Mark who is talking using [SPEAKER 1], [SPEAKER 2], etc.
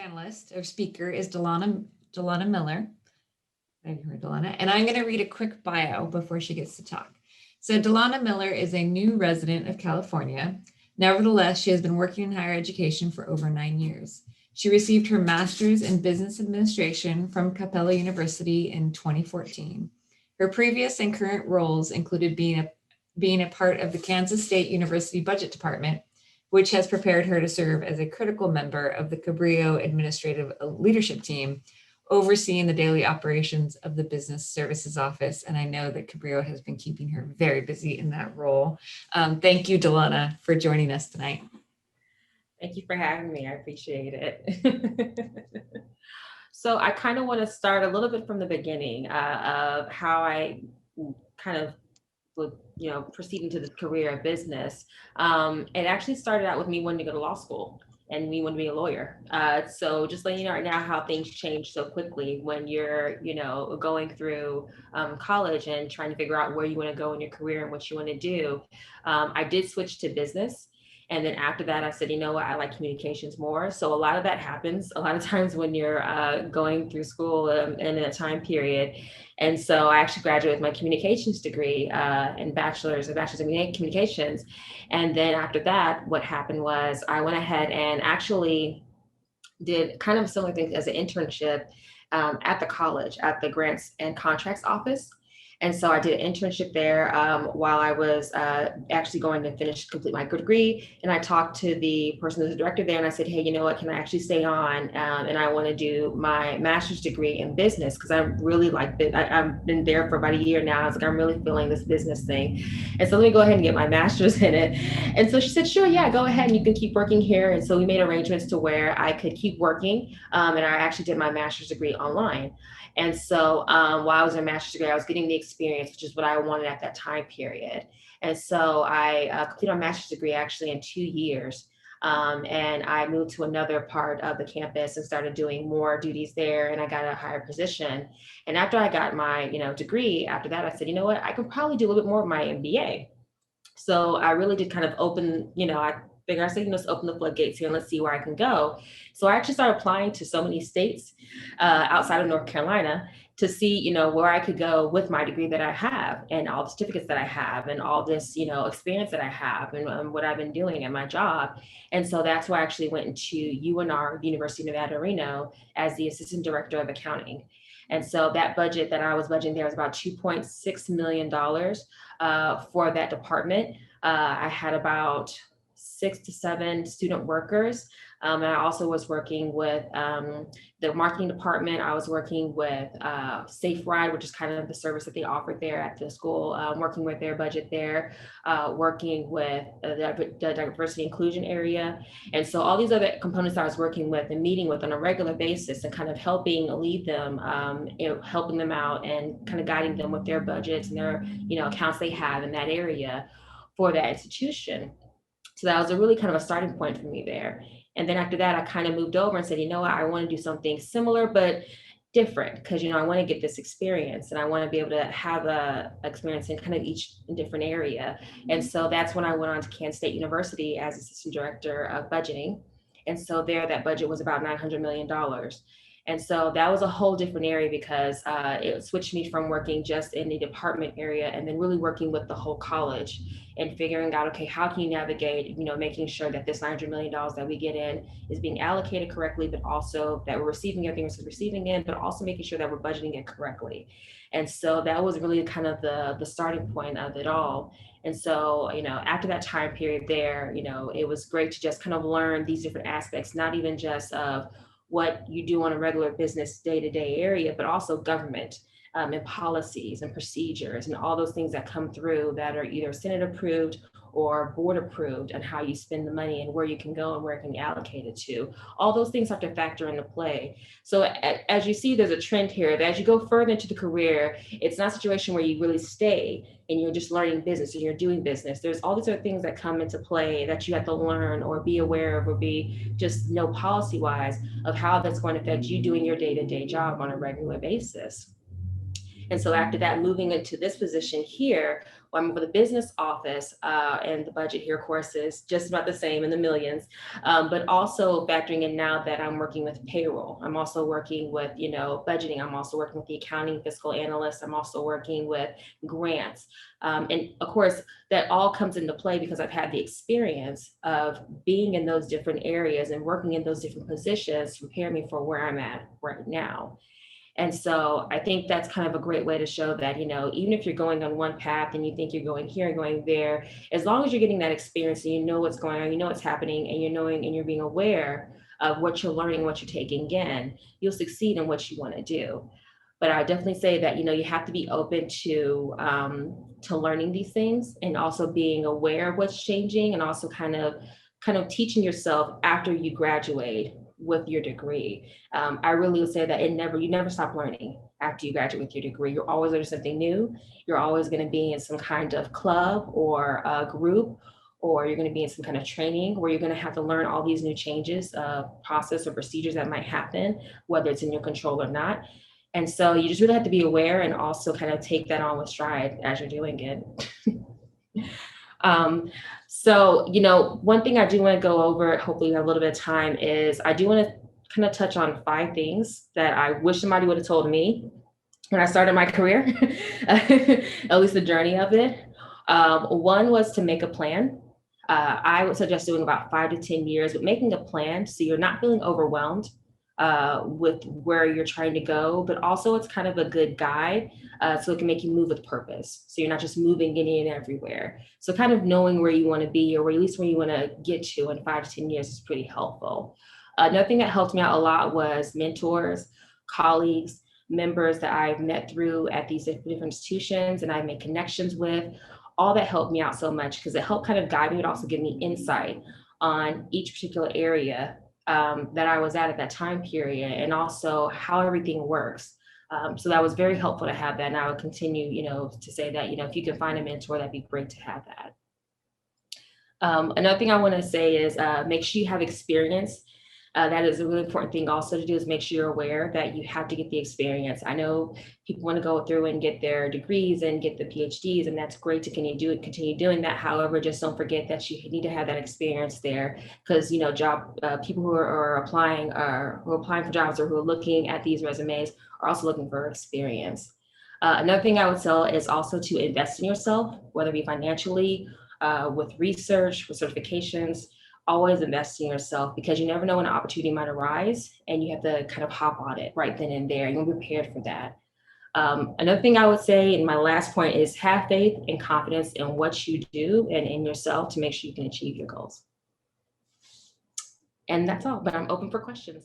[SPEAKER 1] panelist or speaker is Delana Miller. I've heard Delana, and I'm going to read a quick bio before she gets to talk. So Delana Miller is a new resident of California. Nevertheless, she has been working in higher education for over 9 years. She received her master's in business administration from Capella University in 2014. Her previous and current roles included being a part of the Kansas State University Budget Department, which has prepared her to serve as a critical member of the Cabrillo Administrative Leadership Team, overseeing the daily operations of the Business Services Office. And I know that Cabrillo has been keeping her very busy in that role. Thank you, Delana, for joining us tonight.
[SPEAKER 2] Thank you for having me. I appreciate it. So I kind of want to start a little bit from the beginning of how I kind of proceed into this career of business. It actually started out with me wanting to go to law school and me wanting to be a lawyer. So just letting you know right now how things change so quickly when you're, going through college and trying to figure out where you want to go in your career and what you want to do. I did switch to business. And then after that, I said, you know what, I like communications more. So a lot of that happens a lot of times when you're going through school in a time period. And so I actually graduated with my communications degree and bachelor's in communications. And then after that, what happened was I went ahead and actually did kind of similar things as an internship at the college, at the grants and contracts office. And so I did an internship there while I was actually going to complete my degree. And I talked to the person who's the director there and I said, hey, you know what, can I actually stay on? And I want to do my master's degree in business because I really like it. I've been there for about a year now. I was like, I'm really feeling this business thing. And so let me go ahead and get my master's in it. And so she said, sure, yeah, go ahead and you can keep working here. And so we made arrangements to where I could keep working. And I actually did my master's degree online. And so while I was in a master's degree, I was getting the experience, which is what I wanted at that time period. And so I completed my master's degree actually in 2 years. And I moved to another part of the campus and started doing more duties there. And I got a higher position. And after I got my degree, after that, I said, you know what, I could probably do a little bit more of my MBA. So I really did kind of open, I figured I said, let's open the floodgates here and let's see where I can go. So I actually started applying to so many states outside of North Carolina to see, where I could go with my degree that I have and all the certificates that I have and all this, experience that I have and what I've been doing at my job. And so that's why I actually went into UNR, University of Nevada, Reno, as the assistant director of accounting. And so that budget that I was budgeting there was about $2.6 million for that department. I had about 6 to 7 student workers. And I also was working with the marketing department. I was working with Safe Ride, which is kind of the service that they offered there at the school, working with their budget there, working with the diversity inclusion area. And so all these other components I was working with and meeting with on a regular basis and kind of helping lead them, helping them out and kind of guiding them with their budgets and their, accounts they have in that area for that institution. So that was a really kind of a starting point for me there. And then after that, I kind of moved over and said, you know what, I want to do something similar, but different because, I want to get this experience and I want to be able to have a experience in kind of each different area. And so that's when I went on to Kansas State University as assistant director of budgeting. And so there, that budget was about $900 million. And so that was a whole different area because it switched me from working just in the department area and then really working with the whole college and figuring out, okay, how can you navigate, making sure that this $900 million that we get in is being allocated correctly, but also that we're receiving everything we're receiving in, but also making sure that we're budgeting it correctly. And so that was really kind of the starting point of it all. And so, after that time period there, it was great to just kind of learn these different aspects, not even just of what you do on a regular business day-to-day area, but also government and policies and procedures and all those things that come through that are either Senate approved or board approved and how you spend the money and where you can go and where it can be allocated to. All those things have to factor into play. So as you see, there's a trend here that as you go further into the career, it's not a situation where you really stay and you're just learning business and you're doing business. There's all these other things that come into play that you have to learn or be aware of or be just know policy-wise of how that's going to affect you doing your day-to-day job on a regular basis. And so after that, moving into this position here, I'm over the business office, and the budget here, of course, is just about the same in the millions. But also factoring in now that I'm working with payroll, I'm also working with, budgeting. I'm also working with the accounting fiscal analyst. I'm also working with grants. And of course, that all comes into play because I've had the experience of being in those different areas and working in those different positions to prepare me for where I'm at right now. And so I think that's kind of a great way to show that, even if you're going on one path and you think you're going here and going there, as long as you're getting that experience and you know what's going on, you know what's happening, and you're knowing and you're being aware of what you're learning, what you're taking in, you'll succeed in what you want to do. But I definitely say that, you have to be open to learning these things, and also being aware of what's changing, and also kind of teaching yourself after you graduate with your degree. I really would say that you never stop learning after you graduate with your degree. You're always learning something new. You're always going to be in some kind of club or a group, or you're going to be in some kind of training where you're going to have to learn all these new changes, process or procedures that might happen, whether it's in your control or not. And so you just really have to be aware and also kind of take that on with stride as you're doing it. So, one thing I do want to go over, hopefully we have a little bit of time, is I do want to kind of touch on 5 things that I wish somebody would have told me when I started my career, at least the journey of it. One was to make a plan. I would suggest doing about 5 to 10 years, but making a plan so you're not feeling overwhelmed with where you're trying to go, but also it's kind of a good guide, so it can make you move with purpose. So you're not just moving in everywhere. So kind of knowing where you want to be, or at least where you want to get to in 5 to 10 years, is pretty helpful. Another thing that helped me out a lot was mentors, colleagues, members that I've met through at these different institutions and I've made connections with. All that helped me out so much because it helped kind of guide me, but also give me insight on each particular area that I was at that time period, and also how everything works. So that was very helpful to have that. And I would continue, to say that, if you can find a mentor, that'd be great to have that. Another thing I want to say is make sure you have experience. That is a really important thing also to do, is make sure you're aware that you have to get the experience. I know people want to go through and get their degrees and get the PhDs, and that's great to continue doing that. However, just don't forget that you need to have that experience there, because people who are applying for jobs, or who are looking at these resumes, are also looking for experience. Another thing I would tell is also to invest in yourself, whether it be financially, with research, with certifications. Always invest in yourself, because you never know when an opportunity might arise, and you have to kind of hop on it right then and there. You'll be prepared for that. Another thing I would say, and my last point, is have faith and confidence in what you do and in yourself to make sure you can achieve your goals. And that's all, but I'm open for questions.